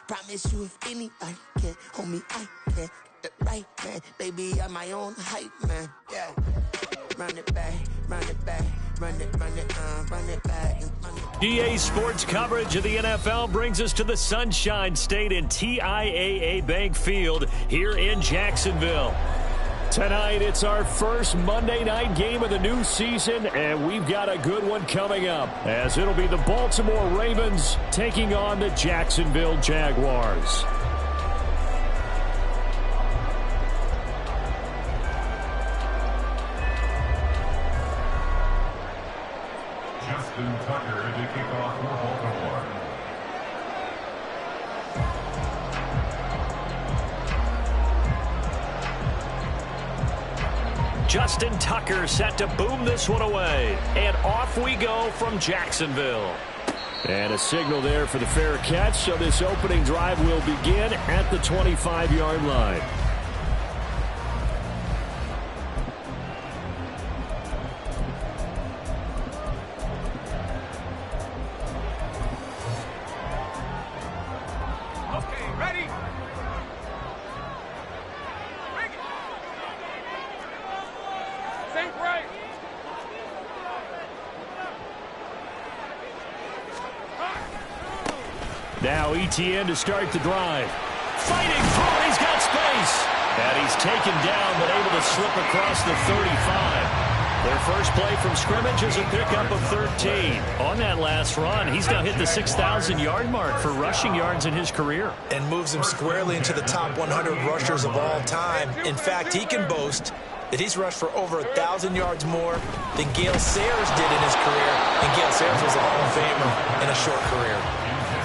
Promise you if anybody can hold me, I can. The right man, baby, I'm my own hype man. Yeah. Run it back, run it back, run it back, and run it back. EA Sports coverage of the NFL brings us to the Sunshine State in TIAA Bank Field here in Jacksonville. Tonight, it's our first Monday night game of the new season, and we've got a good one coming up, as it'll be the Baltimore Ravens taking on the Jacksonville Jaguars. Justin Tucker to kick off for Baltimore. Justin Tucker set to boom this one away. And off we go from Jacksonville. And a signal there for the fair catch, so this opening drive will begin at the 25-yard line. Now ETN to start the drive. Fighting through, he's got space. And he's taken down, but able to slip across the 35. Their first play from scrimmage is a pickup of 13. On that last run, he's now hit the 6,000-yard mark for rushing yards in his career. And moves him squarely into the top 100 rushers of all time. In fact, he can boast that he's rushed for over 1,000 yards more than Gale Sayers did in his career. And Gale Sayers was a Hall of Famer in a short career.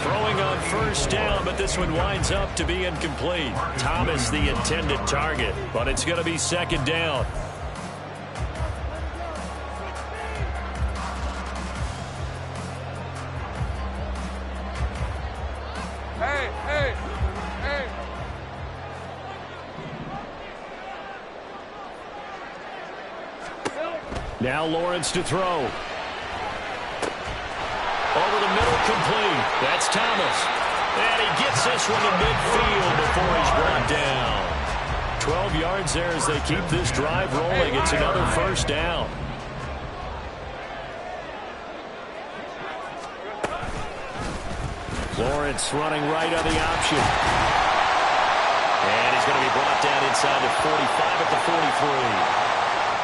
Throwing on first down, but this one winds up to be incomplete. Thomas the intended target, but it's going to be second down. Hey. Now Lawrence to throw. Over the middle, complete. That's Thomas. And he gets this one to midfield before he's brought down. 12 yards there as they keep this drive rolling. It's another first down. Lawrence running right on the option. And he's going to be brought down inside the 45 at the 43.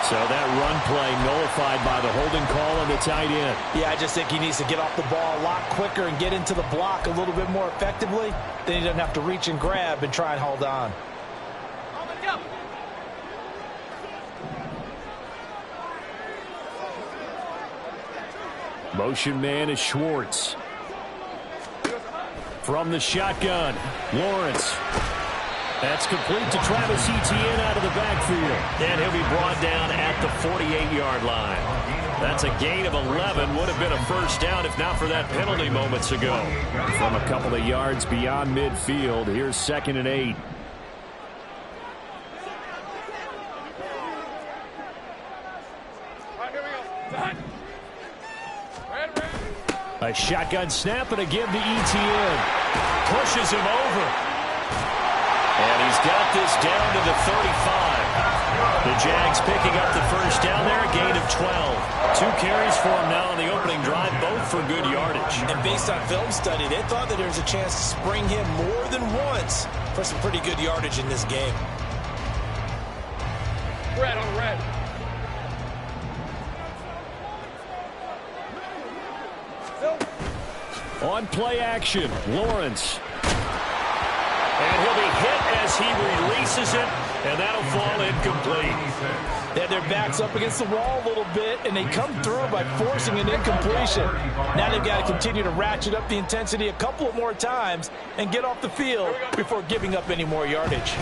So that run play nullified by the holding call on the tight end. Yeah, I just think he needs to get off the ball a lot quicker and get into the block a little bit more effectively. Then he doesn't have to reach and grab and try and hold on. Motion man is Schwartz. From the shotgun, Lawrence. That's complete to Travis Etienne out of the backfield. And he'll be brought down at the 48-yard line. That's a gain of 11. Would have been a first down if not for that penalty moments ago. From a couple of yards beyond midfield, here's 2nd and 8. A shotgun snap and a give to Etienne. Pushes him over. And he's got this down to the 35. The Jags picking up the first down there, a gain of 12. 2 carries for him now on the opening drive, both for good yardage. And based on film study, they thought that there was a chance to spring him more than once for some pretty good yardage in this game. Red on red. On play action, Lawrence. And he'll be hit as he releases it, and that'll fall incomplete. They had their backs up against the wall a little bit, and they come through by forcing an incompletion. Now they've got to continue to ratchet up the intensity a couple of more times and get off the field before giving up any more yardage.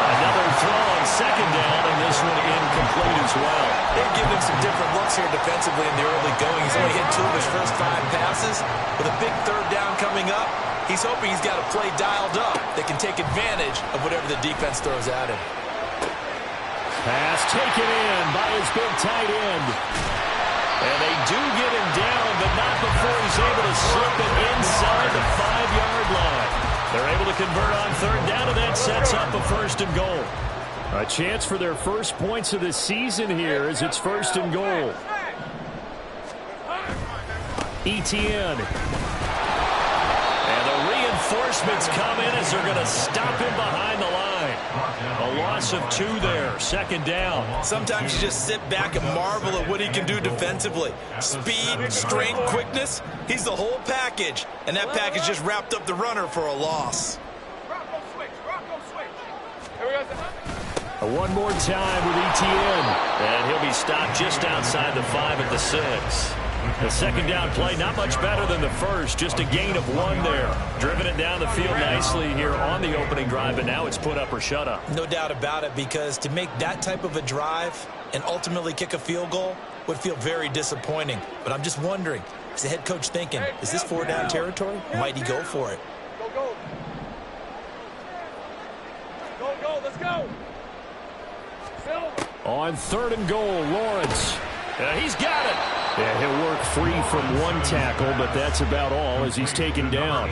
Another throw on second down, and this one incomplete as well. They've given him some different looks here defensively in the early going. He's only hit 2 of his first 5 passes. With a big third down coming up, he's hoping he's got a play dialed up that can take advantage of whatever the defense throws at him. Pass taken in by his big tight end. And they do get him down, but not before he's able to slip it inside the 5-yard line. They're able to convert on third down, and that sets up a 1st and goal. A chance for their first points of the season here as it's 1st and goal. Etienne. And the reinforcements come in as they're going to stop him behind the line. A loss of 2 there, 2nd down. Sometimes you just sit back and marvel at what he can do defensively. Speed, strength, quickness, he's the whole package. And that package just wrapped up the runner for a loss. One more time with Etienne. And he'll be stopped just outside the 5 at the 6. The 2nd down play, not much better than the first. Just a gain of 1 there. Driven it down the field nicely here on the opening drive, but now it's put up or shut up. No doubt about it, because to make that type of a drive and ultimately kick a field goal would feel very disappointing. But I'm just wondering, is the head coach thinking, is this 4-down territory? Might he go for it? Go, go. Go, go, let's go. On 3rd and goal, Lawrence. He's got it. Yeah, he'll work free from 1 tackle, but that's about all as he's taken down.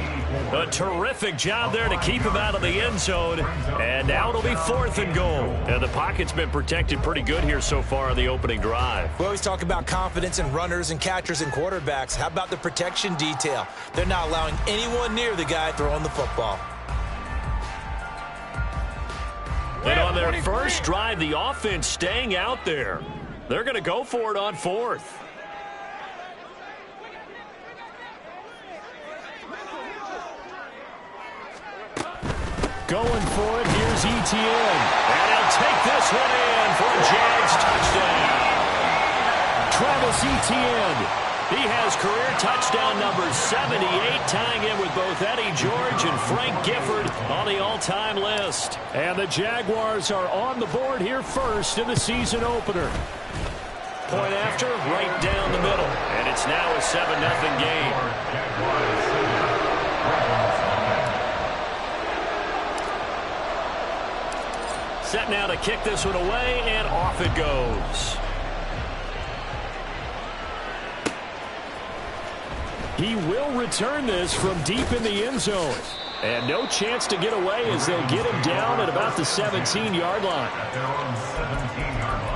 A terrific job there to keep him out of the end zone. And now it'll be 4th and goal. And the pocket's been protected pretty good here so far on the opening drive. We always talk about confidence in runners and catchers and quarterbacks. How about the protection detail? They're not allowing anyone near the guy throwing the football. And on their first drive, the offense staying out there. They're going to go for it on 4th. Going for it, here's Etienne. And he'll take this one in for a Jags touchdown. Travis Etienne. He has career touchdown number 78, tying in with both Eddie George and Frank Gifford on the all-time list. And the Jaguars are on the board here first in the season opener. Point after, right down the middle. And it's now a 7-0 game. Set now to kick this one away, and off it goes. He will return this from deep in the end zone. And no chance to get away as they'll get him down at about the 17-yard line. At their own 17-yard line.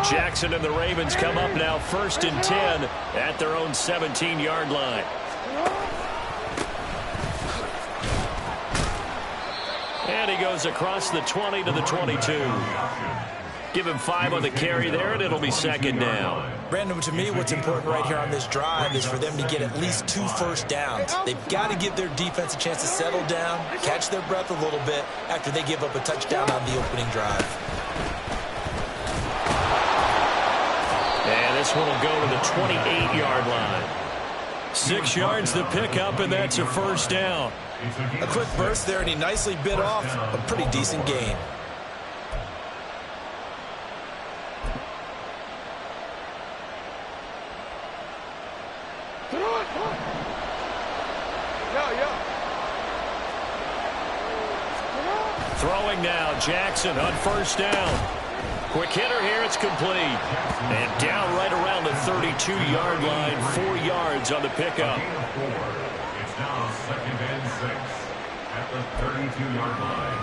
Jackson and the Ravens come up now 1st and 10 at their own 17-yard line. And he goes across the 20 to the 22. Give him 5 on the carry there, and it'll be 2nd down. Brandon, to me, what's important right here on this drive is for them to get at least 2 first downs. They've got to give their defense a chance to settle down, catch their breath a little bit after they give up a touchdown on the opening drive. And this one will go to the 28-yard line. 6 yards the pickup, and that's a 1st down. A quick burst there, and he nicely bit off a pretty decent gain. Throwing now, Jackson on 1st down. Quick hitter here, it's complete. And down right around the 32-yard line, 4 yards on the pickup. It's now 2nd and 6 at the 32-yard line.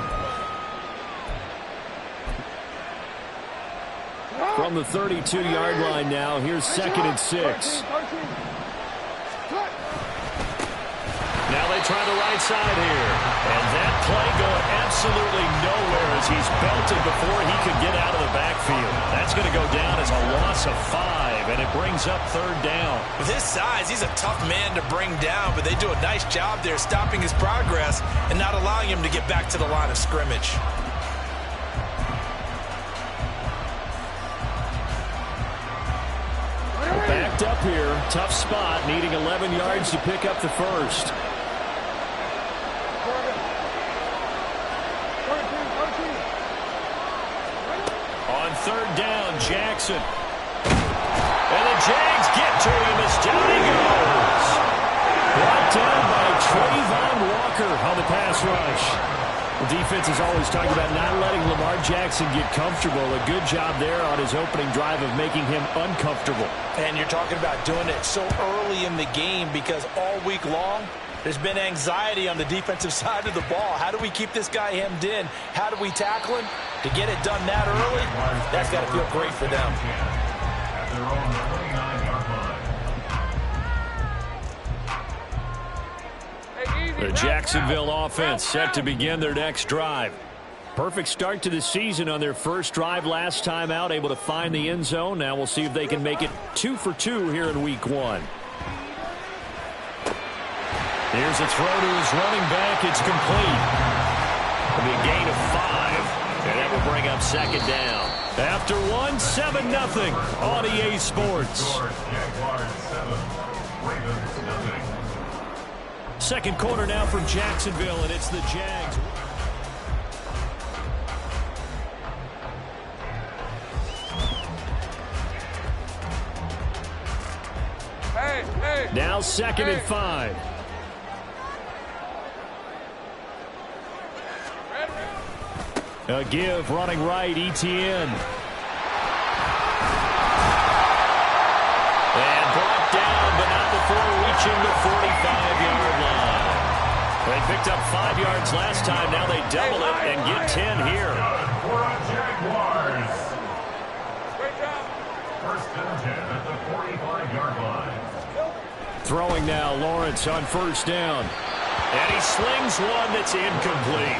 From the 32-yard line now, here's 2nd and 6. Now they try the right side here. And that play going absolutely nowhere as he's belted before he could get out of the backfield. That's going to go down as a loss of 5, and it brings up 3rd down. With his size, he's a tough man to bring down, but they do a nice job there stopping his progress and not allowing him to get back to the line of scrimmage. Backed up here, tough spot, needing 11 yards to pick up the 1st. third down. Jackson. And the Jags get to him as down he goes. Brought down by Trayvon Walker on the pass rush. The defense is always talking about not letting Lamar Jackson get comfortable. A good job there on his opening drive of making him uncomfortable. And you're talking about doing it so early in the game because all week long, there's been anxiety on the defensive side of the ball. How do we keep this guy hemmed in? How do we tackle him? To get it done that early, that's got to feel great for them. At their own 29-yard line. The Jacksonville offense set to begin their next drive. Perfect start to the season on their first drive last time out, able to find the end zone. Now we'll see if they can make it 2 for 2 here in week 1. Here's a throw to his running back. It's complete. It'll be a gain of 5, and that will bring up second down. After 1, 7-0 on EA Sports. Jaguars 7, Ravens nothing. Second quarter now from Jacksonville, and it's the Jags. Now second and 5. A give running right, Etienne. And brought down, but not before reaching the 45-yard line. They picked up 5 yards last time. Now they double it and get 10 here. For the Jaguars. First and 10 at the 45-yard line. Throwing now, Lawrence on first down. And he slings one that's incomplete.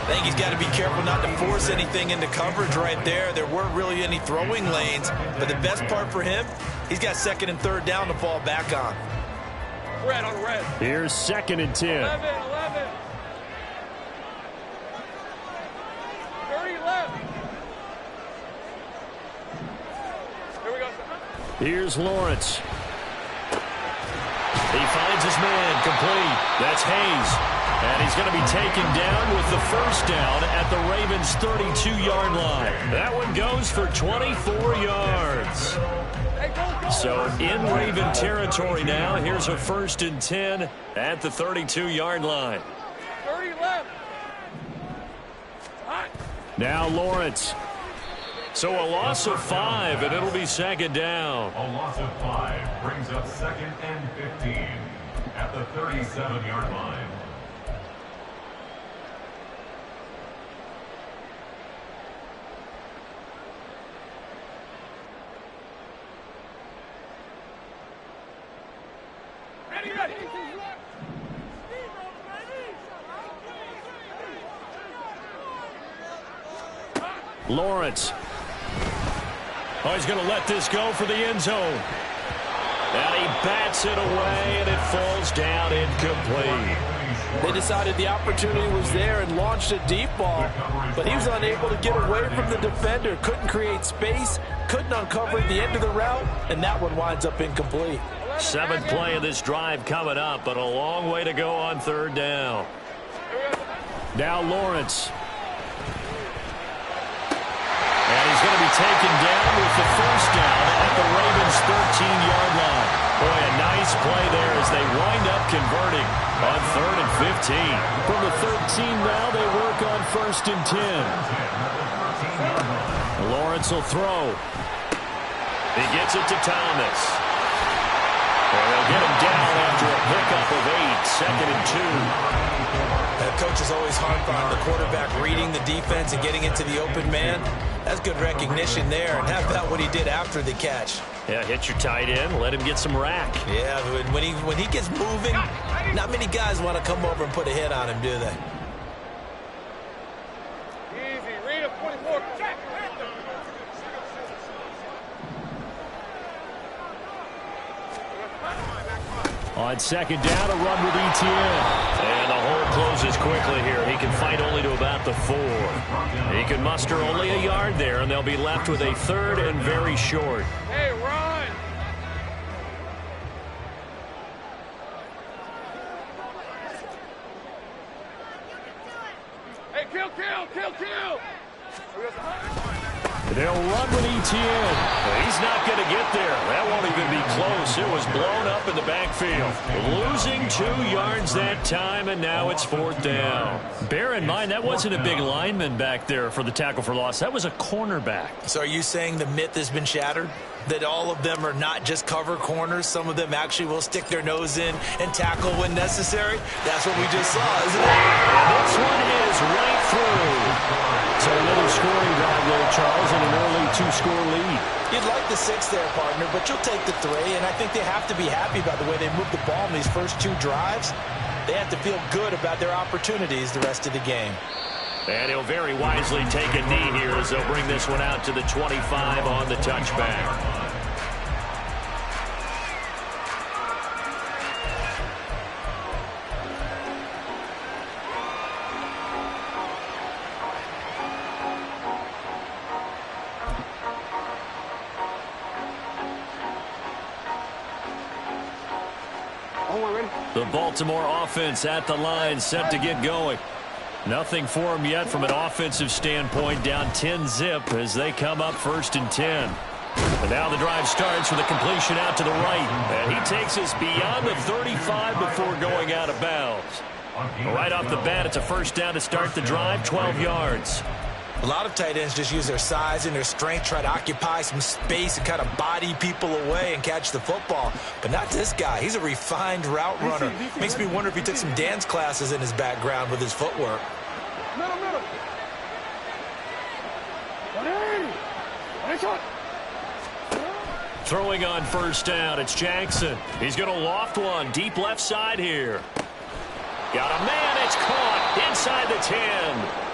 I think he's got to be careful not to force anything into coverage right there. There weren't really any throwing lanes, but the best part for him, he's got second and third down to fall back on. Red on red. Here's second and 10. 11. 30 left. Here we go. Here's Lawrence. He finds his man, complete. That's Hayes. And he's going to be taken down with the first down at the Ravens' 32-yard line. That one goes for 24 yards. So in Raven territory now. Here's a first and 10 at the 32-yard line. 30 left. Now Lawrence. So a loss of 5, and it'll be second down. A loss of 5 brings up second and 15 at the 37-yard line. Ready. Lawrence. Oh, he's going to let this go for the end zone. And he bats it away, and it falls down incomplete. They decided the opportunity was there and launched a deep ball, but he was unable to get away from the defender, couldn't create space, couldn't uncover at the end of the route, and that one winds up incomplete. 7th play of this drive coming up, but a long way to go on third down. Now Lawrence. And he's going to be taken down with the first down at the Ravens' 13-yard line. Boy, a nice play there as they wind up converting on 3rd and 15. From the 13 now, they work on 1st and 10. Lawrence will throw. He gets it to Thomas. And they'll get him down after a pickup of 8, 2nd and 2. Coach is always harped on the quarterback reading the defense and getting into the open man. That's good recognition there. And how about what he did after the catch? Yeah, hit your tight end, let him get some rack. Yeah, when he gets moving, not many guys want to come over and put a hit on him, do they? Easy. Read him. 24. Check. On second down, a run with Etienne. And the hole closes quickly here. He can fight only to about the 4. He can muster only a yard there, and they'll be left with a 3rd and very short. Hey, run. Hey, kill. They'll run with Etienne. He's not going to get there. That won't even be close. It was blown up in the backfield. Losing 2 yards that time, and now it's 4th down. Bear in mind, that wasn't a big lineman back there for the tackle for loss. That was a cornerback. So are you saying the myth has been shattered? That all of them are not just cover corners? Some of them actually will stick their nose in and tackle when necessary? That's what we just saw, isn't it? And this one is right through. So another scoring drive there, Charles, and an early 2-score lead. You'd like the 6 there, partner, but you'll take the 3, and I think they have to be happy by the way they moved the ball in these first 2 drives. They have to feel good about their opportunities the rest of the game. And he'll very wisely take a knee here as they'll bring this one out to the 25 on the touchback. The Baltimore offense at the line, set to get going. Nothing for them yet from an offensive standpoint, down 10-zip as they come up 1st and 10. And now the drive starts with a completion out to the right. And he takes us beyond the 35 before going out of bounds. Right off the bat, it's a 1st down to start the drive, 12 yards. A lot of tight ends just use their size and their strength, try to occupy some space and kind of body people away and catch the football. But not this guy. He's a refined route runner. Makes me wonder if he took some dance classes in his background with his footwork. Middle. Throwing on 1st down, it's Jackson. He's going to loft one deep left side here. Got a man, it's caught inside the 10.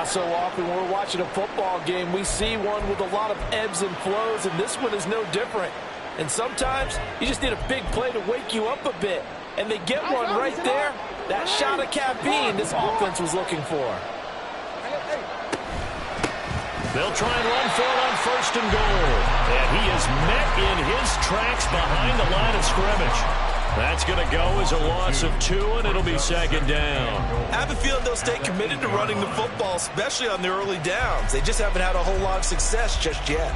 So often when we're watching a football game, we see one with a lot of ebbs and flows, and this one is no different. And sometimes you just need a big play to wake you up a bit. And they get one right there. That shot of caffeine this offense was looking for. They'll try and run for it on 1st and goal. And he is met in his tracks behind the line of scrimmage. That's going to go as a loss of 2, and it'll be 2nd down. I have a feeling they'll stay committed to running the football, especially on the early downs. They just haven't had a whole lot of success just yet.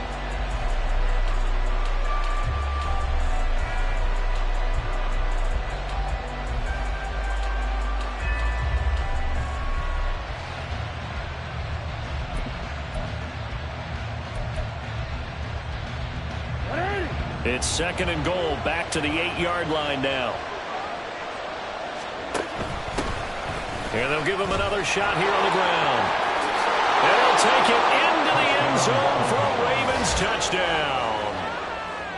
It's 2nd and goal, back to the 8-yard line now. And they'll give him another shot here on the ground. And they'll take it into the end zone for a Ravens touchdown.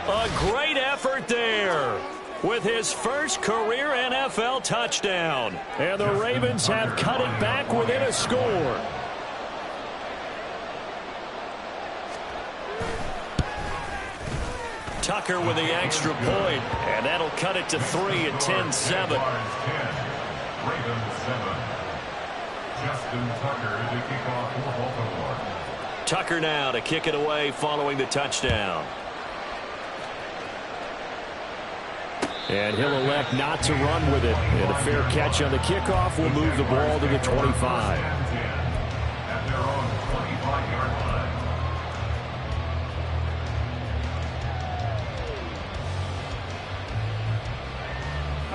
A great effort there with his first career NFL touchdown. And the Ravens have cut it back within a score. Tucker with the extra point, and that'll cut it to 3 at 10-7. Ravens 7. Justin Tucker to kick off for Baltimore. Tucker now to kick it away following the touchdown. And he'll elect not to run with it. And a fair catch on the kickoff will move the ball to the 25. At their own 25-yard line.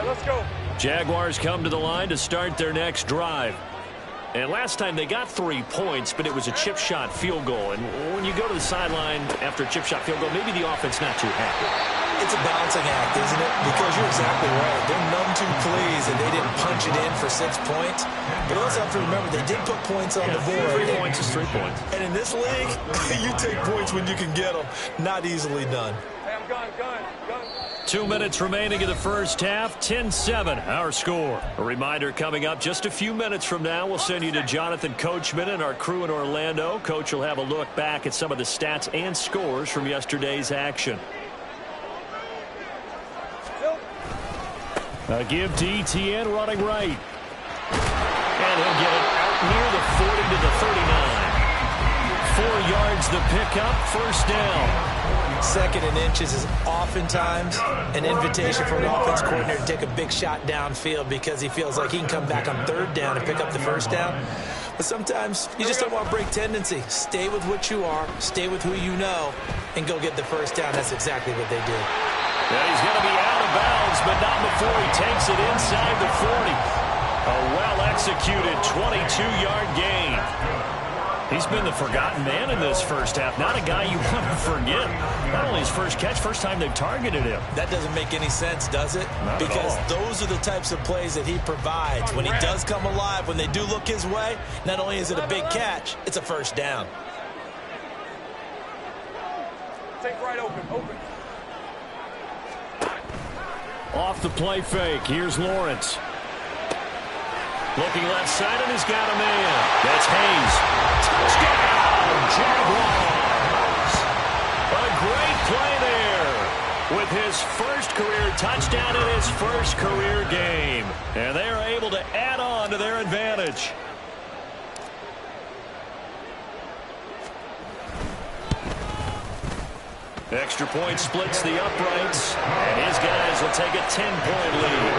Let's go. Jaguars come to the line to start their next drive. And last time they got 3 points, but it was a chip shot field goal. And when you go to the sideline after a chip shot field goal, maybe the offense not too happy. It's a balancing act, isn't it? Because you're exactly right. They're none too pleased that they didn't punch it in for 6 points. But also have to remember they did put points on the board. 3 points is 3 points. And in this league, you take points when you can get them. Not easily done. Hey, I'm gun. 2 minutes remaining in the first half. 10-7, our score. A reminder coming up just a few minutes from now. We'll send you to Jonathan Coachman and our crew in Orlando. Coach will have a look back at some of the stats and scores from yesterday's action. A give to Etienne running right. And he'll get it out near the 40 to the 39. 4 yards the pickup, 1st down. 2nd and inches is oftentimes an invitation for an offense coordinator to take a big shot downfield because he feels like he can come back on 3rd down and pick up the 1st down. But sometimes you just don't want to break tendency. Stay with what you are, stay with who you know, and go get the first down. That's exactly what they did. And he's going to be out of bounds, but not before he takes it inside the 40. A well-executed 22-yard gain. He's been the forgotten man in this first half. Not a guy you want to forget. Not only his first catch, first time they've targeted him. That doesn't make any sense, does it? Because those are the types of plays that he provides. When he does come alive, when they do look his way, not only is it a big catch, it's a first down. Take right open. Off the play fake. Here's Lawrence. Looking left side, and he's got a man. That's Hayes. Touchdown, Jaguars. A great play there with his first career touchdown in his first career game. And they are able to add on to their advantage. Extra point splits the uprights, and his guys will take a 10-point lead.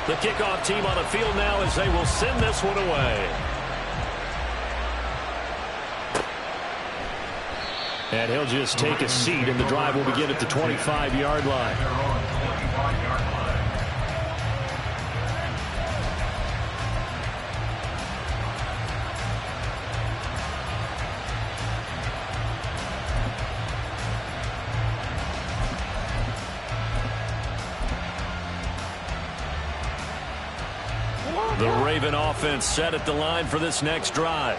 The kickoff team on the field now as they will send this one away. And he'll just take a seat, and the drive will begin at the 25-yard line. The Raven offense set at the line for this next drive.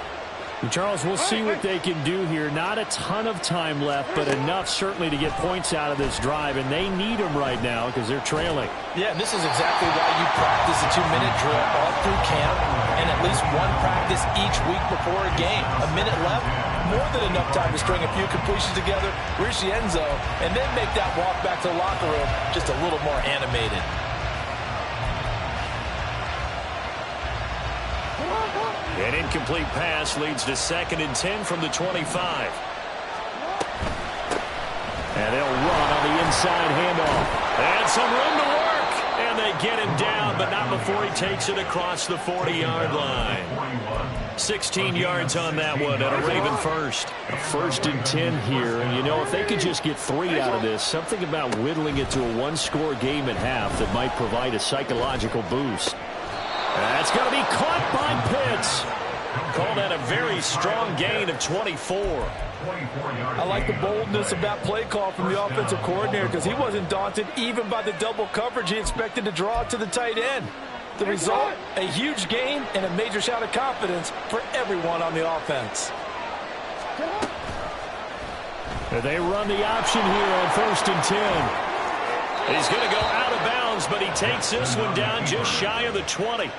And Charles, we'll see what they can do here. Not a ton of time left, but enough certainly to get points out of this drive, and they need them right now because they're trailing. Yeah, and this is exactly why you practice a 2-minute drill all through camp and at least one practice each week before a game. A minute left, more than enough time to string a few completions together, reach the end zone, and then make that walk back to the locker room just a little more animated. An incomplete pass leads to 2nd and 10 from the 25. And they'll run on the inside handoff. And some room to work. And they get him down, but not before he takes it across the 40-yard line. 16 yards on that one and a Raven first. A 1st and 10 here. And, you know, if they could just get 3 out of this, something about whittling it to a one-score game at half that might provide a psychological boost. That's going to be caught by Pitts. Call that a very strong gain of 24. I like the boldness of that play call from the offensive coordinator because he wasn't daunted even by the double coverage he expected to draw to the tight end. The result, a huge gain and a major shout of confidence for everyone on the offense. They run the option here on 1st and 10. He's going to go out of bounds, but he takes this one down just shy of the 20.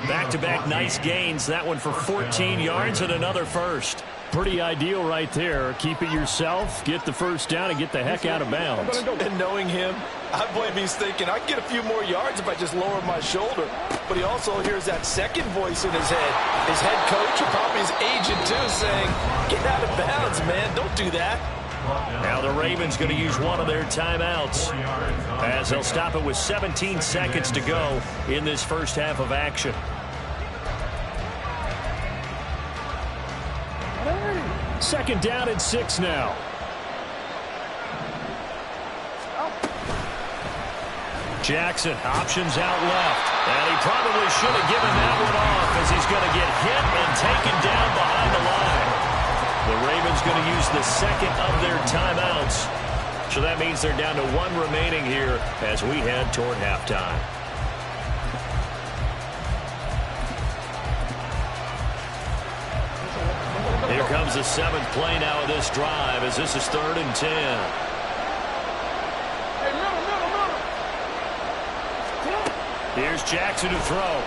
Back-to-back nice gains. That one for 14 yards and another first. Pretty ideal right there. Keep it yourself, get the first down, and get the heck out of bounds. And knowing him, I believe he's thinking, I can get a few more yards if I just lower my shoulder. But he also hears that second voice in his head. His head coach, or probably his agent too, saying, get out of bounds, man. Don't do that. Now the Ravens going to use one of their timeouts as they'll stop it with 17 seconds to go in this first half of action. Second down and 6 now. Jackson options out left, and he probably should have given that one off as he's going to get hit and taken down behind the line. The Ravens going to use the second of their timeouts. So that means they're down to 1 remaining here as we head toward halftime. Here comes the 7th play now of this drive as this is 3rd and 10. Here's Jackson to throw.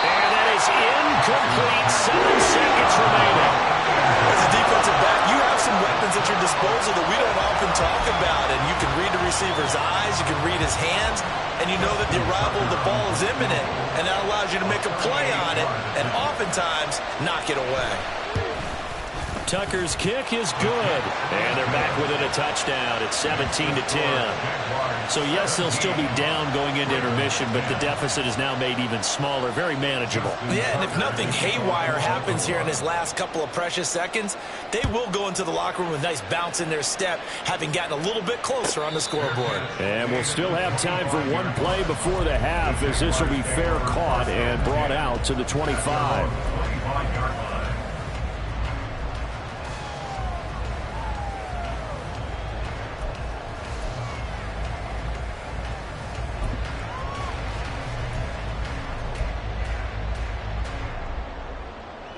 And that is incomplete. 7 seconds remaining. As a defensive back, you have some weapons at your disposal that we don't often talk about. And you can read the receiver's eyes, you can read his hands, and you know that the arrival of the ball is imminent. And that allows you to make a play on it and oftentimes knock it away. Tucker's kick is good. And they're back within a touchdown. It's 17-10. So, yes, they'll still be down going into intermission, but the deficit is now made even smaller, very manageable. Yeah, and if nothing haywire happens here in his last couple of precious seconds, they will go into the locker room with a nice bounce in their step, having gotten a little bit closer on the scoreboard. And we'll still have time for one play before the half, as this will be fair caught and brought out to the 25.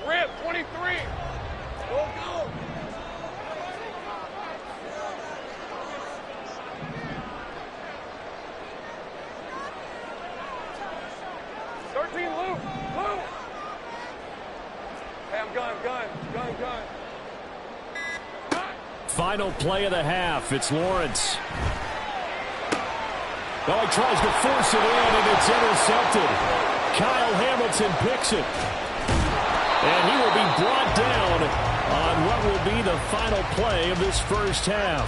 Rip, 23. Go, go. Luke. Hey, I'm gun. Final play of the half. It's Lawrence. Oh, he tries to force it in, and it's intercepted. Kyle Hamilton picks it. And he will be brought down on what will be the final play of this first half.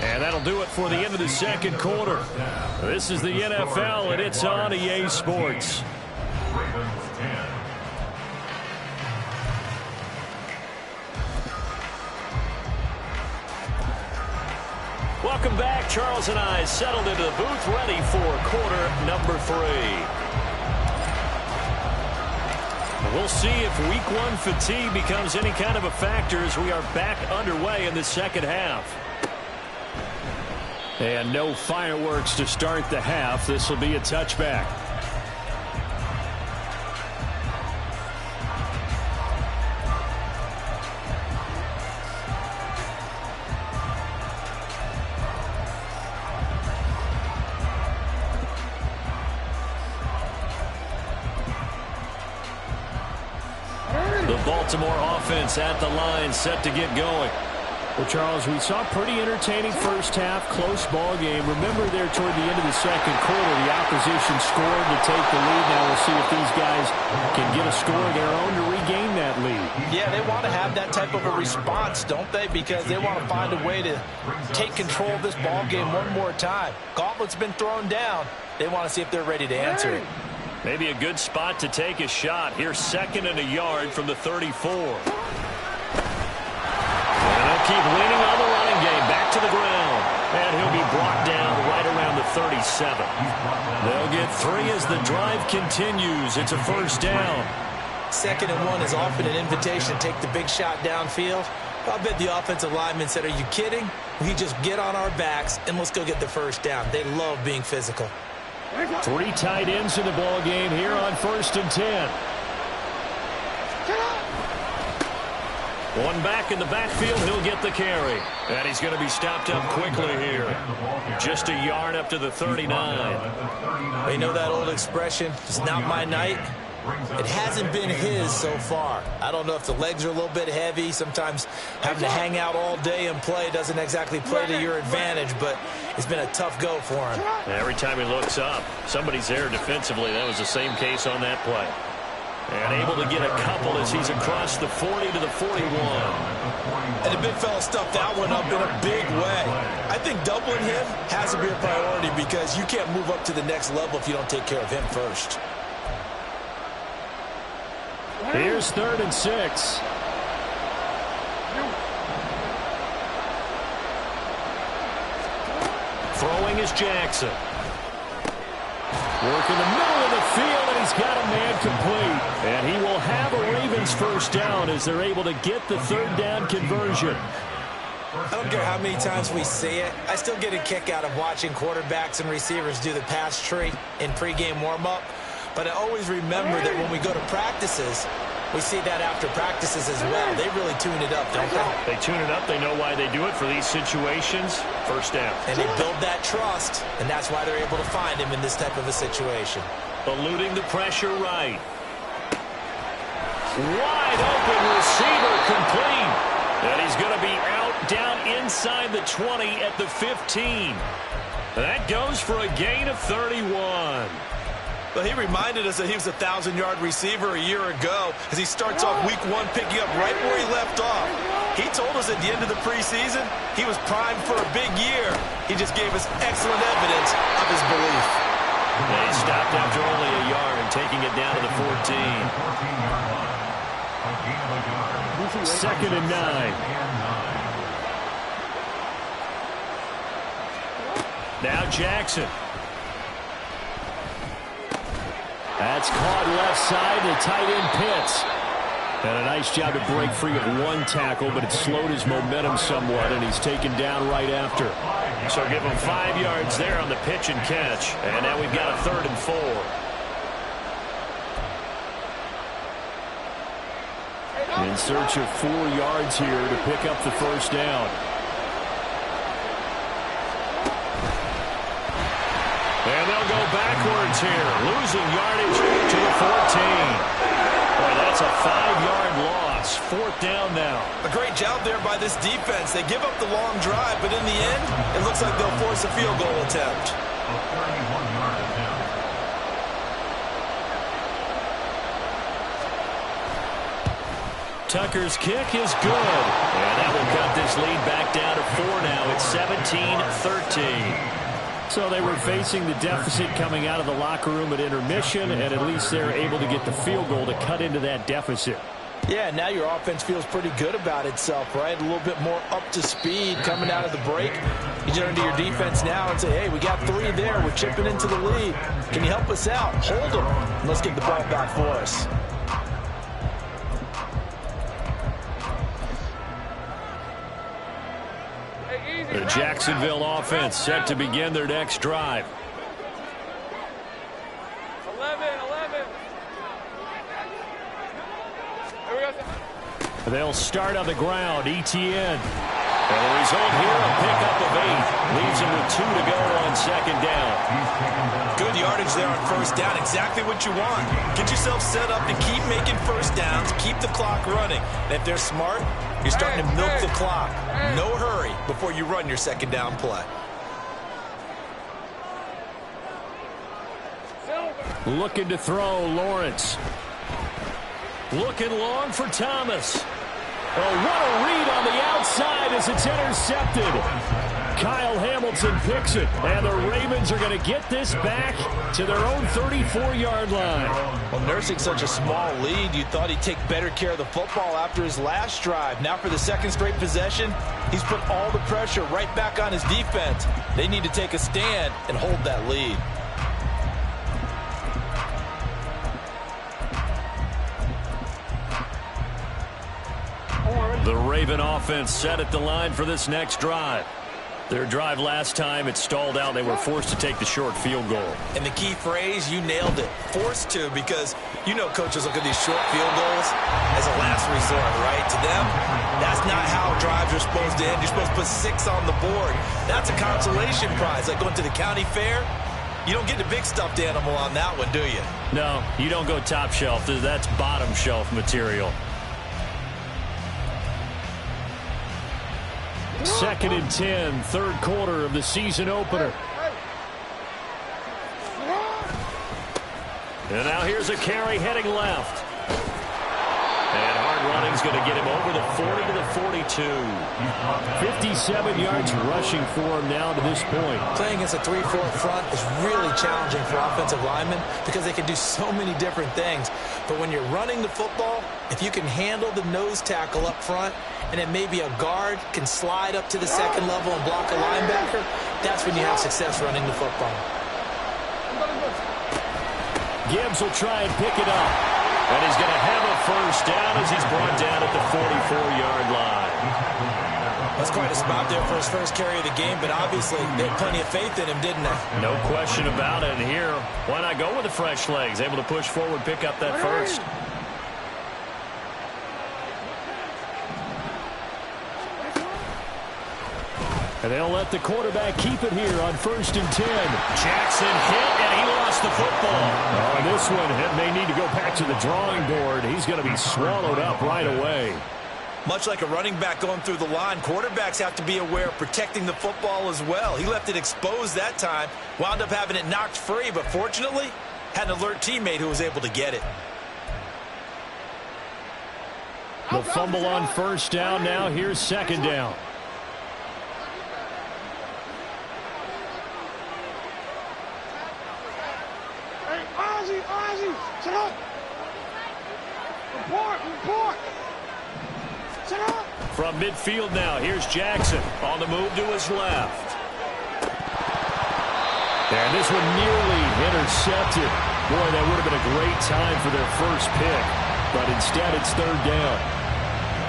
And that'll do it for the end of the second quarter. This is the NFL, and it's on EA Sports. Welcome back. Charles and I settled into the booth, ready for quarter number 3. We'll see if week 1 fatigue becomes any kind of a factor as we are back underway in the second half. And no fireworks to start the half. This will be a touchback. The Baltimore offense at the line, set to get going. Well, Charles, we saw a pretty entertaining first half, close ball game. Remember there toward the end of the second quarter, the opposition scored to take the lead. Now we'll see if these guys can get a score of their own to regain that lead. Yeah, they want to have that type of a response, don't they? Because they want to find a way to take control of this ball game one more time. Gauntlet's been thrown down. They want to see if they're ready to answer it. Maybe a good spot to take a shot. Here's 2nd and a yard from the 34. And they'll keep leaning on the running game. Back to the ground. And he'll be brought down right around the 37. They'll get 3 as the drive continues. It's a first down. 2nd and 1 is often an invitation to take the big shot downfield. I bet the offensive lineman said, are you kidding? We just get on our backs and let's go get the first down. They love being physical. 3 tight ends in the ball game here on 1st and 10. One back in the backfield, he'll get the carry. And he's going to be stopped up quickly here. Just a yard up to the 39. You know that old expression, it's not my night? It hasn't been his so far. I don't know if the legs are a little bit heavy. Sometimes having to hang out all day and play doesn't exactly play to your advantage, but it's been a tough go for him. Every time he looks up, somebody's there defensively. That was the same case on that play. And able to get a couple as he's across the 40 to the 41. And the big fella stuffed that one up in a big way. I think doubling him has to be a priority because you can't move up to the next level if you don't take care of him first. Here's 3rd and 6. Throwing is Jackson. Work in the middle of the field, and he's got a man complete. And he will have a Ravens first down as they're able to get the 3rd down conversion. I don't care how many times we see it. I still get a kick out of watching quarterbacks and receivers do the pass tree in pregame warm-up. But I always remember that when we go to practices, we see that after practices as well. They really tune it up, don't they? They tune it up. They know why they do it for these situations. First down. And they build that trust, and that's why they're able to find him in this type of a situation. Eluding the pressure right. Wide open receiver complete. And he's going to be out down inside the 20 at the 15. That goes for a gain of 31. Well, he reminded us that he was a 1,000-yard receiver a year ago as he starts off week 1 picking up right where he left off. He told us at the end of the preseason he was primed for a big year. He just gave us excellent evidence of his belief. They stopped after only a yard and taking it down to the 14. 14-yard line. A gain of a yard. 2nd and 9. Now Jackson. That's caught left side. The tight end Pitts. And a nice job to break free of one tackle, but it slowed his momentum somewhat, and he's taken down right after. So give him 5 yards there on the pitch and catch. And now we've got a 3rd and 4. In search of 4 yards here to pick up the first down. And they'll go backwards here, losing yardage to the 14. Boy, that's a 5-yard loss. 4th down now. A great job there by this defense. They give up the long drive, but in the end, it looks like they'll force a field goal attempt. A 31-yard attempt. Tucker's kick is good. And that will cut this lead back down to 4 now. It's 17-13. So they were facing the deficit coming out of the locker room at intermission, and at least they're able to get the field goal to cut into that deficit. Yeah, now your offense feels pretty good about itself, right? A little bit more up to speed coming out of the break. You turn to your defense now and say, hey, we got 3 there. We're chipping into the lead. Can you help us out? Hold them. And let's get the ball back for us. The Jacksonville offense set to begin their next drive. 11. They'll start on the ground. ETN. And the result here, a pickup of 8. Leaves them with 2 to go on 2nd down. Good yardage there on 1st down. Exactly what you want. Get yourself set up to keep making 1st downs, keep the clock running. And if they're smart, you're starting to milk the clock. No hurry before you run your 2nd down play. Looking to throw, Lawrence. Looking long for Thomas. Oh, what a read on the outside as it's intercepted. Kyle Hamilton picks it, and the Ravens are going to get this back to their own 34-yard line. Well, nursing such a small lead, you thought he'd take better care of the football after his last drive. Now for the 2nd straight possession, he's put all the pressure right back on his defense. They need to take a stand and hold that lead. The Raven offense set at the line for this next drive. Their drive last time, it stalled out. They were forced to take the short field goal. And the key phrase, you nailed it. Forced to, because you know coaches look at these short field goals as a last resort, right? To them, that's not how drives are supposed to end. You're supposed to put 6 on the board. That's a consolation prize, like going to the county fair. You don't get the big stuffed animal on that one, do you? No, you don't go top shelf. That's bottom shelf material. 2nd and 10, 3rd quarter of the season opener. And now here's a carry heading left. And hard running's going to get him over the 40 to the 42. 57 yards rushing for him now to this point. Playing against a 3-4 front is really challenging for offensive linemen because they can do so many different things. But when you're running the football, if you can handle the nose tackle up front, and then maybe a guard can slide up to the 2nd level and block a linebacker, that's when you have success running the football. Gibbs will try and pick it up. And he's going to have a first down as he's brought down at the 44-yard line. That's quite a spot there for his first carry of the game, but obviously they had plenty of faith in him, didn't they? No question about it. And here, why not go with the fresh legs? Able to push forward, pick up that first. And they'll let the quarterback keep it here on 1st and 10. Jackson hit, and he lost the football. Oh, this one may need to go back to the drawing board. He's going to be swallowed up right away. Much like a running back going through the line, quarterbacks have to be aware of protecting the football as well. He left it exposed that time, wound up having it knocked free, but fortunately, had an alert teammate who was able to get it. The fumble on first down. Now here's second down. Hey, Ozzie, sit up. Report. Sit up. From midfield now, here's Jackson on the move to his left. And this one nearly intercepted. Boy, that would have been a great time for their first pick. But instead, it's third down.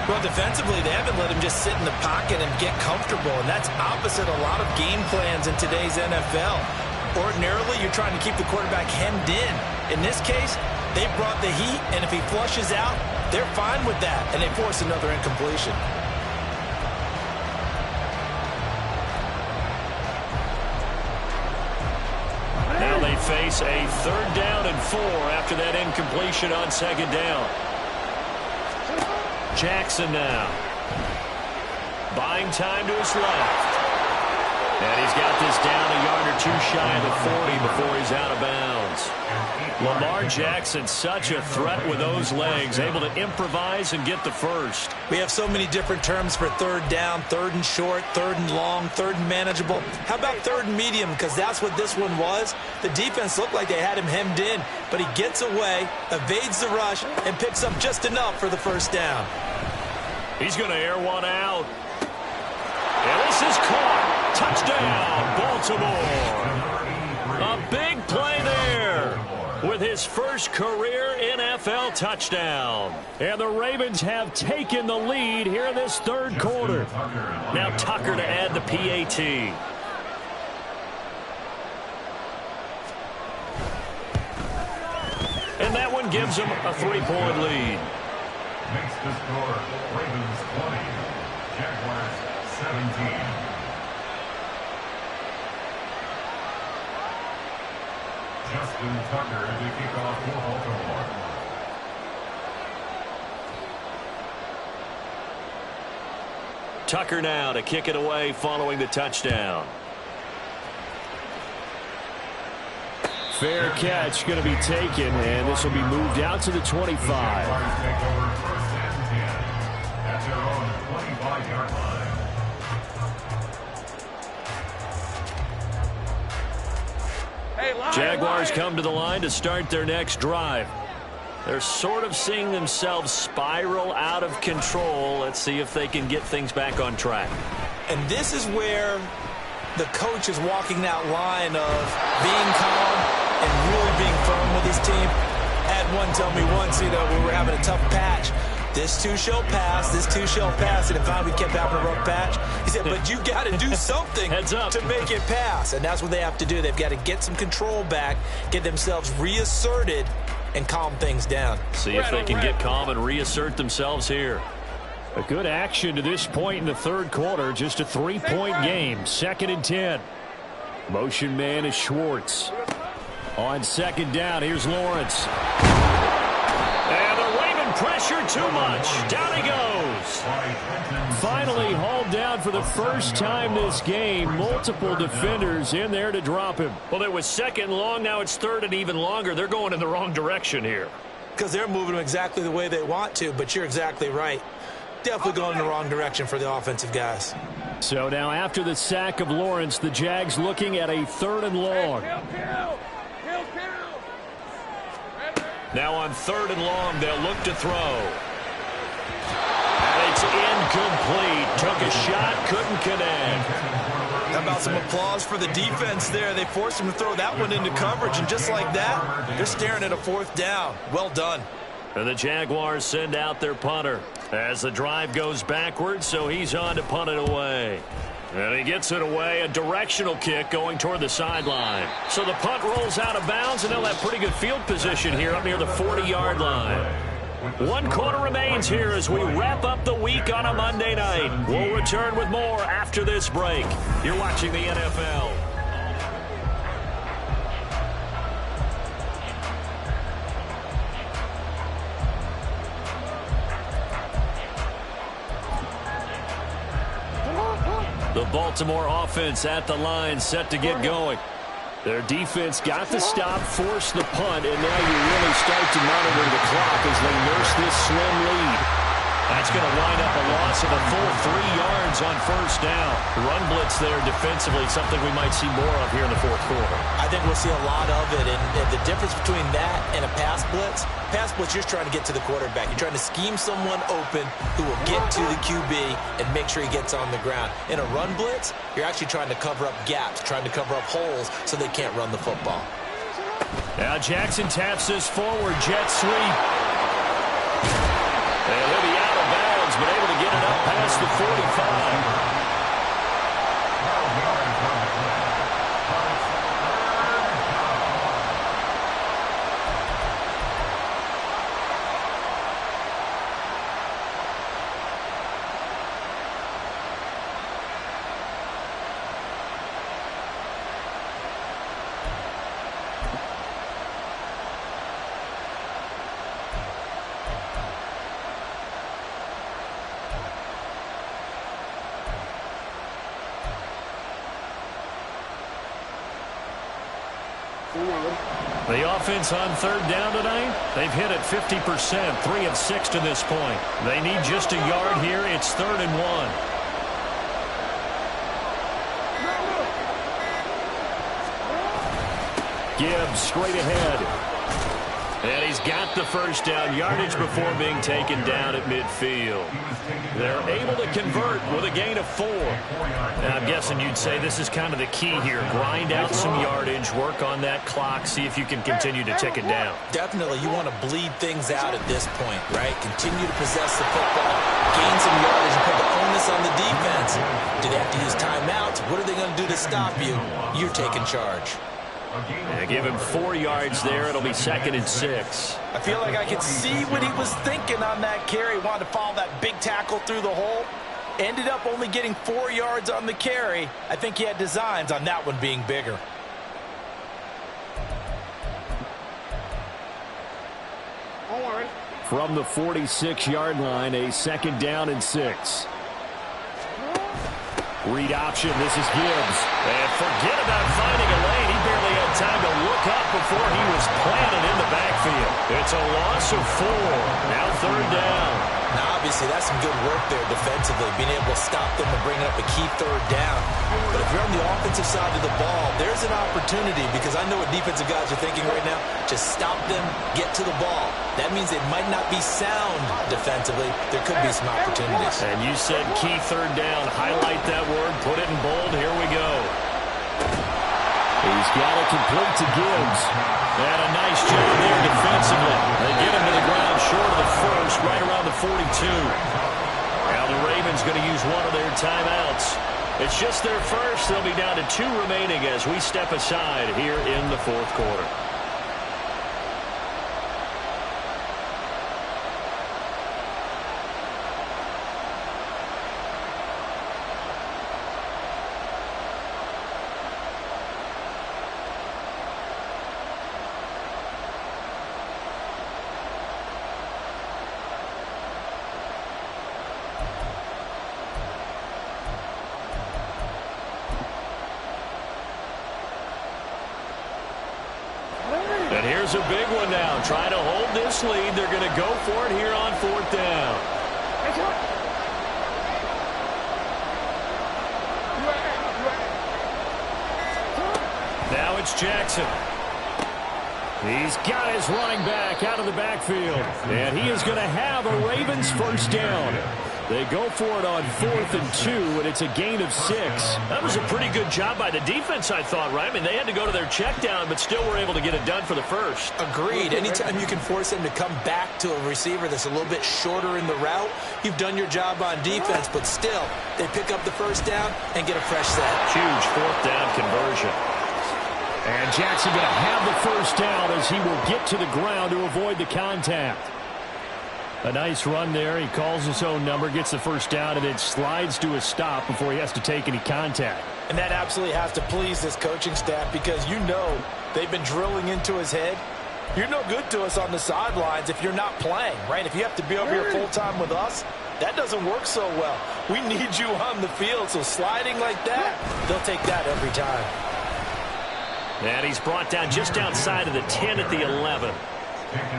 Well, defensively, they haven't let him just sit in the pocket and get comfortable, and that's opposite a lot of game plans in today's NFL. Ordinarily, you're trying to keep the quarterback hemmed in. In this case, they brought the heat, and if he flushes out, they're fine with that, and they force another incompletion. Now they face a third down and 4 after that incompletion on second down. Jackson now. Buying time to his left. And he's got this down a yard or two shy of the 40 before he's out of bounds. Lamar Jackson, such a threat with those legs, able to improvise and get the first. We have so many different terms for third down, third and short, third and long, third and manageable. How about third and medium? Because that's what this one was. The defense looked like they had him hemmed in, but he gets away, evades the rush, and picks up just enough for the first down. He's going to air one out. And this is caught. Touchdown, Baltimore. A big play there with his first career NFL touchdown. And the Ravens have taken the lead here in this third quarter. Now Tucker to add the PAT. And that one gives them a 3-point lead. Makes the score Ravens 20, Jaguars 17. Justin Tucker to kick off for Baltimore. Tucker now to kick it away following the touchdown. Fair catch going to be taken, and this will be moved out to the 25. Jaguars take over first and 10 at their own 25-yard line. Jaguars come to the line to start their next drive. They're sort of seeing themselves spiral out of control. Let's see if they can get things back on track. And this is where the coach is walking that line of being calm and really being firm with his team. I had one tell me once, when we were having a tough patch, this too shall pass, this too shall pass, and finally we kept having a rough patch. He said, but you got to do something to make it pass, and that's what they have to do. They've got to get some control back, get themselves reasserted, and calm things down. See if they can get calm and reassert themselves here. A good action to this point in the third quarter. Just a 3-point game. 2nd and 10. Motion man is Schwartz. On second down, here's Lawrence. And the Raven pressure too much. Down he goes. Finally hauled down for the first time this game. Multiple defenders in there to drop him. Well, it was second long. Now it's third and even longer. They're going in the wrong direction here. Because they're moving them exactly the way they want to, but you're exactly right. Definitely going in the wrong direction for the offensive guys. So now after the sack of Lawrence, the Jags looking at a 3rd and long. Now on 3rd and long, they'll look to throw. And it's incomplete. Took a shot, couldn't connect. How about some applause for the defense there? They forced him to throw that one into coverage, and just like that, they're staring at a 4th down. Well done. And the Jaguars send out their punter as the drive goes backwards, so he's on to punt it away. And he gets it away, a directional kick going toward the sideline. So the punt rolls out of bounds, and they'll have pretty good field position here up near the 40-yard line. 1 quarter remains here as we wrap up the week on a Monday night. We'll return with more after this break. You're watching the NFL. The Baltimore offense at the line, set to get going. Their defense got the stop, forced the punt, and now you really start to monitor the clock as they nurse this slim lead. That's going to wind up a loss of a full 3 yards on first down. Run blitz there defensively, something we might see more of here in the fourth quarter. I think we'll see a lot of it, and the difference between that and a pass blitz, you're trying to get to the quarterback. You're trying to scheme someone open who will get to the QB and make sure he gets on the ground. In a run blitz, you're actually trying to cover up gaps, trying to cover up holes so they can't run the football. Now Jackson taps this forward, jet sweep. And he'll be out of bounds, but able to get it up past the 45. The offense on third down tonight, they've hit it 50%, 3 of 6 to this point. They need just a yard here. It's 3rd and 1. Gibbs straight ahead. And he's got the first down, yardage before being taken down at midfield. They're able to convert with a gain of 4. Now, I'm guessing you'd say this is kind of the key here. Grind out some yardage, work on that clock, see if you can continue to tick it down. Definitely, you want to bleed things out at this point, right? Continue to possess the football, gain some yardage, and put the onus on the defense. Do they have to use timeouts? What are they going to do to stop you? You're taking charge. Yeah, give him 4 yards there. It'll be 2nd and 6. I feel like I could see what he was thinking on that carry. Wanted to follow that big tackle through the hole. Ended up only getting 4 yards on the carry. I think he had designs on that one being bigger. From the 46-yard line, a 2nd down and 6. Read option. This is Gibbs. And forget about finding a lane. He barely had time to look up before he was planted in the backfield. It's a loss of 4. Now 3rd down. Now, obviously, that's some good work there defensively, being able to stop them and bringing up a key 3rd down. But if you're on the offensive side of the ball, there's an opportunity, because I know what defensive guys are thinking right now. Just stop them, get to the ball. That means it might not be sound defensively. There could be some opportunities. And you said key 3rd down. Highlight that word. Put it in bold. Here we go. He's got it complete to Gibbs. And a nice job there defensively. They get him to the ground short of the first, right around the 42. Now the Ravens going to use one of their timeouts. It's just their first. They'll be down to 2 remaining as we step aside here in the 4th quarter. And here's a big one now. Trying to hold this lead. They're going to go for it here on 4th down. Now it's Jackson. He's got his running back out of the backfield. And he is going to have a Ravens first down. They go for it on 4th and 2, and it's a gain of 6. That was a pretty good job by the defense, I thought, right? I mean, they had to go to their check down, but still were able to get it done for the first. Agreed. Anytime you can force them to come back to a receiver that's a little bit shorter in the route, you've done your job on defense, but still, they pick up the first down and get a fresh set. Huge 4th down conversion. And Jackson going to have the first down as he will get to the ground to avoid the contact. A nice run there. He calls his own number, gets the first down, and then slides to a stop before he has to take any contact. And that absolutely has to please this coaching staff, because you know they've been drilling into his head. You're no good to us on the sidelines if you're not playing, right? If you have to be over here full-time with us, that doesn't work so well. We need you on the field, so sliding like that, they'll take that every time. And he's brought down just outside of the 10 at the 11.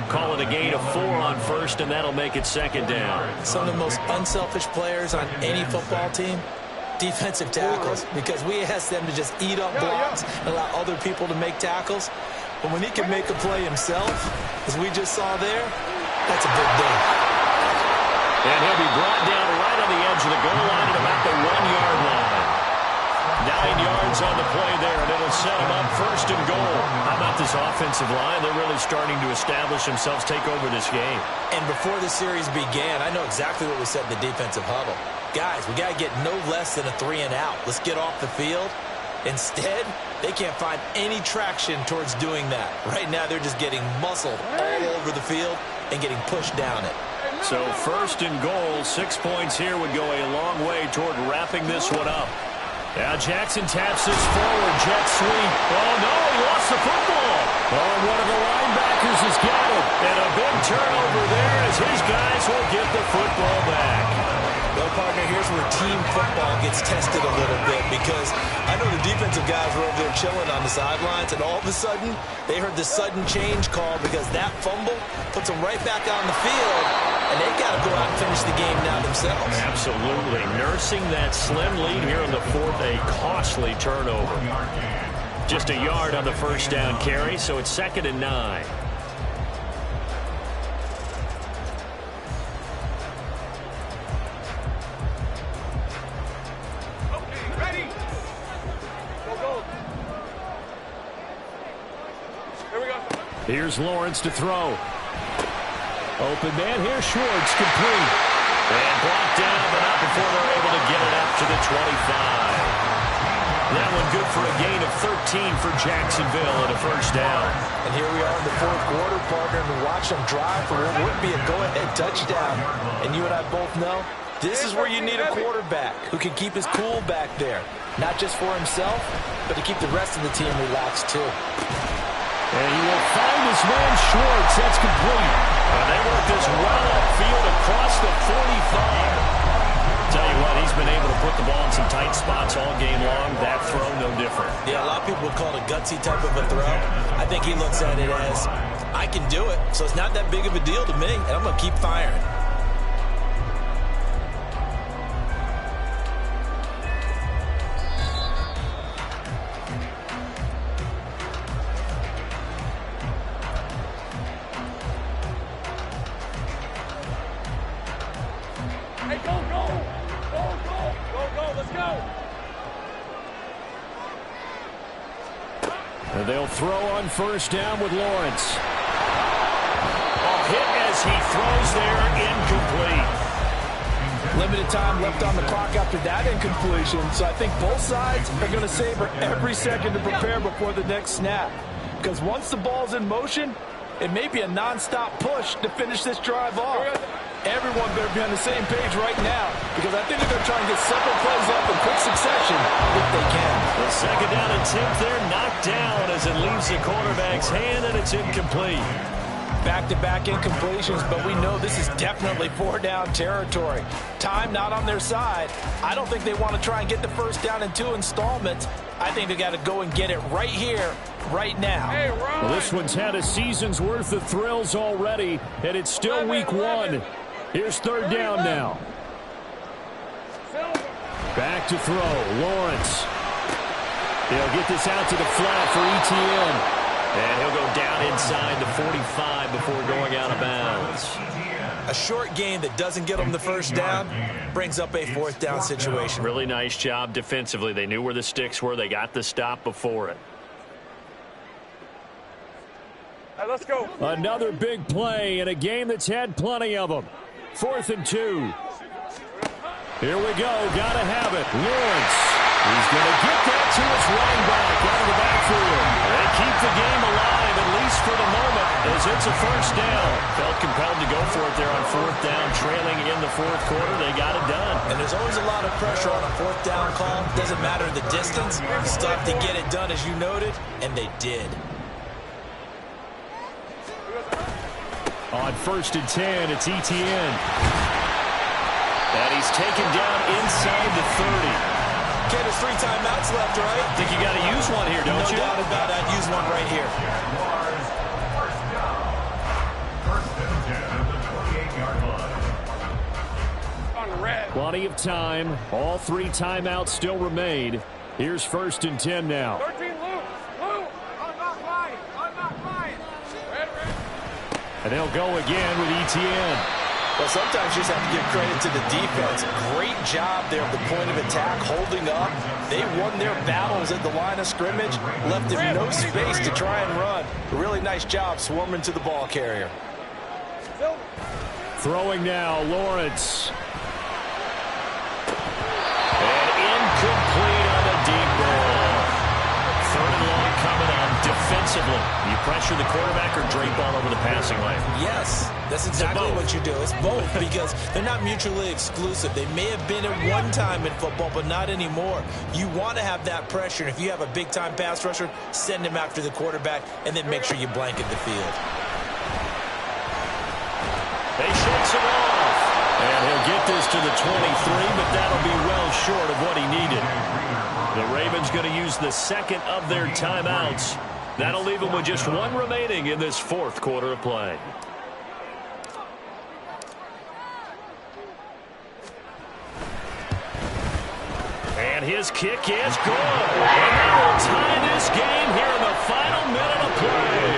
Call it a gain of 4 on first, and that'll make it second down. Some of the most unselfish players on any football team, defensive tackles, because we ask them to just eat up blocks and allow other people to make tackles. But when he can make a play himself, as we just saw there, that's a big day. And he'll be brought down right on the edge of the goal line at about the 1-yard line. 9 yards on the play there, and it'll set him up first and goal. How about this offensive line? They're really starting to establish themselves, take over this game. And before the series began, I know exactly what we said in the defensive huddle. Guys, we got to get no less than a 3-and-out. Let's get off the field. Instead, they can't find any traction towards doing that. Right now, they're just getting muscled all over the field and getting pushed down it. So first and goal, 6 points here would go a long way toward wrapping this one up. Now Jackson taps this forward, jet sweep. Oh, no, he lost the football. Oh, one of the linebackers has got it. And a big turnover there as his guys will get the football back. Well, partner, here's where team football gets tested a little bit, because I know the defensive guys were over there chilling on the sidelines, and all of a sudden, they heard the sudden change call because that fumble puts them right back on the field, and they got to go out and finish the game now themselves. Absolutely. Nursing that slim lead here in the fourth, a costly turnover. Just a yard on the first down carry, so it's 2nd and 9. Here's Lawrence to throw. Open man here, Schwartz, complete. And blocked down, but not before they're able to get it up to the 25. That one good for a gain of 13 for Jacksonville and a first down. And here we are in the fourth quarter, partner, and we watch them drive for what would be a go-ahead touchdown. And you and I both know this is where you need a quarterback who can keep his cool back there. Not just for himself, but to keep the rest of the team relaxed too. And he will find his man Schwartz. That's complete. And they work this well upfield across the 45. Tell you what, he's been able to put the ball in some tight spots all game long. That throw, no different. Yeah, a lot of people would call it a gutsy type of a throw. I think he looks at it as, I can do it, so it's not that big of a deal to me, and I'm going to keep firing. They'll throw on first down with Lawrence. A hit as he throws there, incomplete. Limited time left on the clock after that incompletion, so I think both sides are going to savor every second to prepare before the next snap. Because once the ball's in motion, it may be a non-stop push to finish this drive off. Everyone better be on the same page right now, because I think they're going to try and get several plays up in quick succession if they can. The second down attempt there knocked down as it leaves the quarterback's hand, and it's incomplete. Back-to-back incompletions, but we know this is definitely 4-down territory. Time not on their side. I don't think they want to try and get the first down in 2 installments. I think they got to go and get it right here, right now. Well, this one's had a season's worth of thrills already, and it's still week 1. Here's 3rd down now. Back to throw, Lawrence. He'll get this out to the flat for ETN. And he'll go down inside the 45 before going out of bounds. A short gain that doesn't get them the first down brings up a 4th down situation. Really nice job defensively. They knew where the sticks were. They got the stop before it. All right, let's go. Another big play in a game that's had plenty of them. 4th and 2. Here we go. Gotta have it. Lawrence. He's going to get that to his running back out of the backfield. They keep the game alive, at least for the moment, as it's a first down. Felt compelled to go for it there on 4th down, trailing in the 4th quarter. They got it done. And there's always a lot of pressure on a 4th down call. Doesn't matter the distance. You still have to get it done, as you noted, and they did. On 1st and 10, it's ETN. And he's taken down inside the 30. Okay, there's 3 timeouts left, right? I think you got to use one here, don't you? No doubt about it. I'd use one right here. First and 10 at the 28-yard line. On the red. Plenty of time. All 3 timeouts still remain. Here's 1st and 10 now. 13, Luke. Luke. Unlock line. Unlock line. Red. And they'll go again with Etienne. Well, sometimes you just have to give credit to the defense. Great job there at the point of attack, holding up. They won their battles at the line of scrimmage, left them no space to try and run. A really nice job swarming to the ball carrier. Throwing now, Lawrence. And incomplete on the deep ball. 3rd and long coming on defensively. You pressure the quarterback or drape all over the passing lane? Yes, that's exactly what you do. It's both because they're not mutually exclusive. They may have been at one time in football, but not anymore. You want to have that pressure. And if you have a big-time pass rusher, send him after the quarterback and then make sure you blanket the field. They shakes him off. And he'll get this to the 23, but that'll be well short of what he needed. The Ravens going to use the 2nd of their timeouts. That'll leave them with just 1 remaining in this 4th quarter of play. And his kick is good. And that will tie this game here in the final minute of play.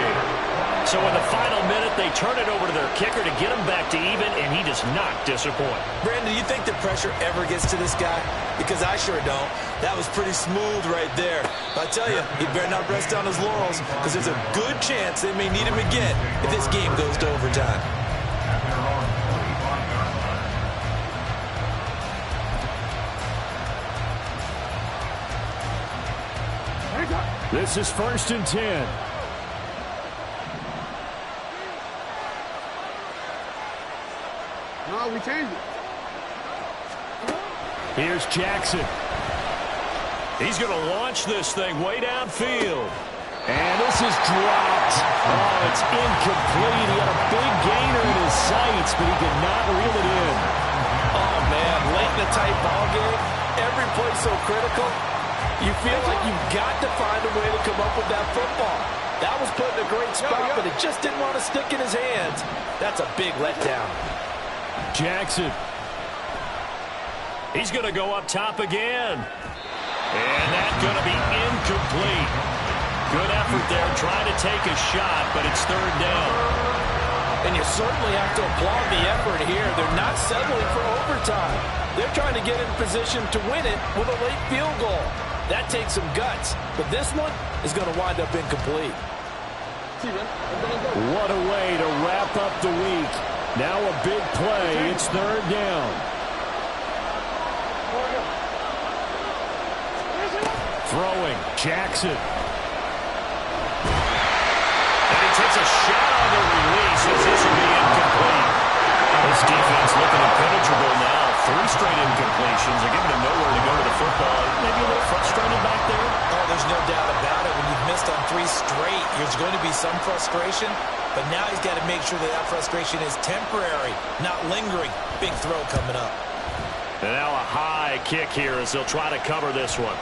So in the final minute, they turn it over to their kicker to get him back to even, and he does not disappoint. Brandon, do you think the pressure ever gets to this guy? Because I sure don't. That was pretty smooth right there. But I tell you, he better not rest on his laurels because there's a good chance they may need him again if this game goes to overtime. This is 1st and 10. No, we changed it. Here's Jackson. He's going to launch this thing way downfield. And this is dropped. Oh, it's incomplete. He had a big gainer in his sights, but he could not reel it in. Oh, man, late in the tight ball game, every play so critical. You feel like you've got to find a way to come up with that football. That was put in a great spot, but it just didn't want to stick in his hands. That's a big letdown. Jackson. He's going to go up top again. And that's going to be incomplete. Good effort there, trying to take a shot, but it's 3rd down. And you certainly have to applaud the effort here. They're not settling for overtime. They're trying to get in position to win it with a late field goal. That takes some guts, but this one is going to wind up incomplete. What a way to wrap up the week. Now a big play. It's 3rd down. Throwing. Jackson. And he takes a shot on the release as this will be incomplete. This defense looking impenetrable now. 3 straight incompletions. They're giving him nowhere to go with the football. Maybe a little frustrated back there. Oh, there's no doubt about it. When you've missed on 3 straight, there's going to be some frustration. But now he's got to make sure that that frustration is temporary, not lingering. Big throw coming up. And now a high kick here as they'll try to cover this one.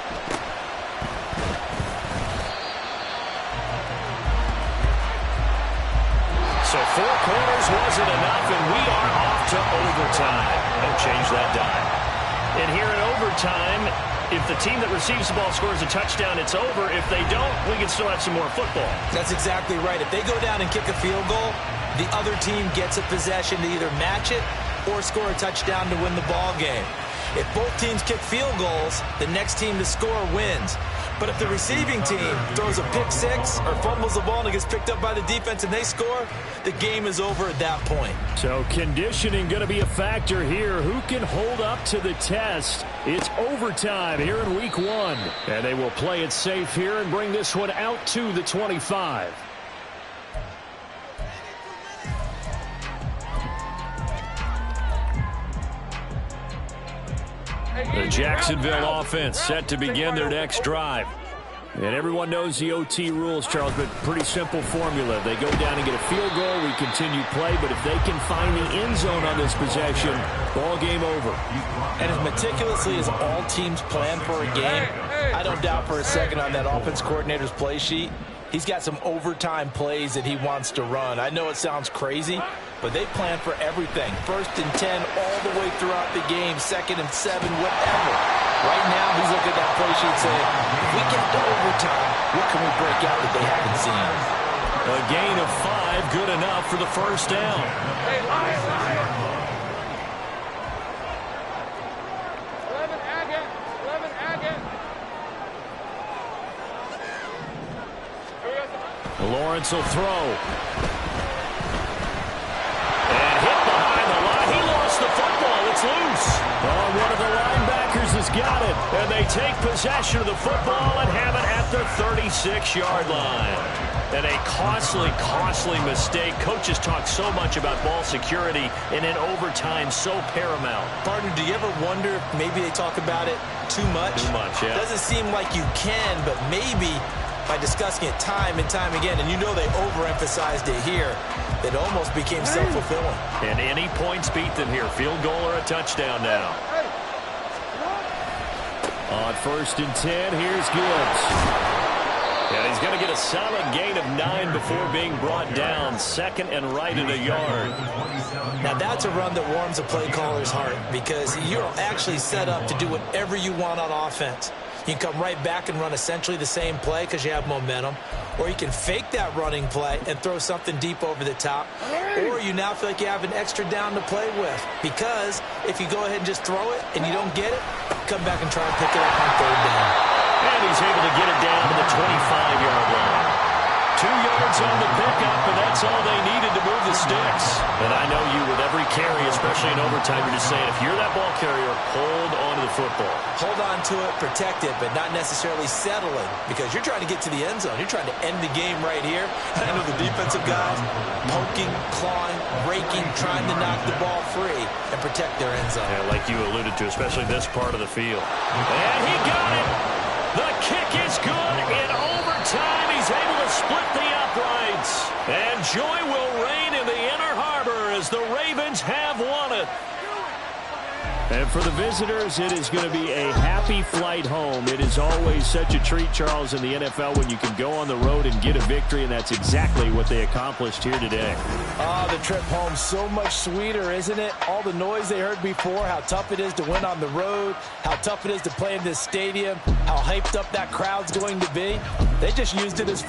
So 4 quarters wasn't enough, and we are off to overtime. Don't change that dime. And here in overtime, if the team that receives the ball scores a touchdown, it's over. If they don't, we can still have some more football. That's exactly right. If they go down and kick a field goal, the other team gets a possession to either match it or score a touchdown to win the ball game. If both teams kick field goals, the next team to score wins. But if the receiving team throws a pick 6 or fumbles the ball and it gets picked up by the defense and they score, the game is over at that point. So conditioning going to be a factor here. Who can hold up to the test? It's overtime here in week 1. And they will play it safe here and bring this one out to the 25. The Jacksonville offense set to begin their next drive. And everyone knows the OT rules, Charles, but pretty simple formula. They go down and get a field goal, we continue play, but if they can find the end zone on this possession, ball game over. And as meticulously as all teams plan for a game, I don't doubt for a second on that offense coordinator's play sheet, he's got some overtime plays that he wants to run. I know it sounds crazy, but they plan for everything. 1st and 10 all the way throughout the game, 2nd and 7, whatever. Right now, he's looking at that play sheet saying, if we get to overtime, what can we break out that they haven't seen? A gain of 5, good enough for the first down. Hey, line. 11 Agate. 11 Agate. Lawrence will throw. And hit behind the line. He lost the football. It's loose. Oh, one of the linebackers has got it. And they take possession of the football and have it at the 36-yard line. And a costly mistake. Coaches talk so much about ball security, and in overtime, so paramount. Partner, do you ever wonder if maybe they talk about it too much? Too much, yeah. Doesn't seem like you can, but maybe by discussing it time and time again, and you know they overemphasized it here, it almost became self-fulfilling. And any points beat them here. Field goal or a touchdown now. On 1st and 10, here's Gibbs. And he's going to get a solid gain of 9 before being brought down. 2nd and right at a yard. Now that's a run that warms a play caller's heart because you're actually set up to do whatever you want on offense. You can come right back and run essentially the same play because you have momentum. Or you can fake that running play and throw something deep over the top. Or you now feel like you have an extra down to play with. Because if you go ahead and just throw it and you don't get it, come back and try and pick it up on 3rd down. And he's able to get it down to the 25-yard line. 2 yards on the pickup, and that's all they needed to move the sticks. And I know you, with every carry, especially in overtime, you're just saying, if you're that ball carrier, hold on to the football. Hold on to it, protect it, but not necessarily settling because you're trying to get to the end zone. You're trying to end the game right here. And I know the defensive guys poking, clawing, raking, trying to knock the ball free and protect their end zone. Yeah, like you alluded to, especially this part of the field. And he got it. The kick is good. In overtime, he's able to split the uprights. And joy will reign in the Inner Harbor as the Ravens have won it. And for the visitors, it is going to be a happy flight home. It is always such a treat, Charles, in the NFL when you can go on the road and get a victory, and that's exactly what they accomplished here today. Oh, the trip home so much sweeter, isn't it? All the noise they heard before, how tough it is to win on the road, how tough it is to play in this stadium, how hyped up that crowd's going to be. They just used it as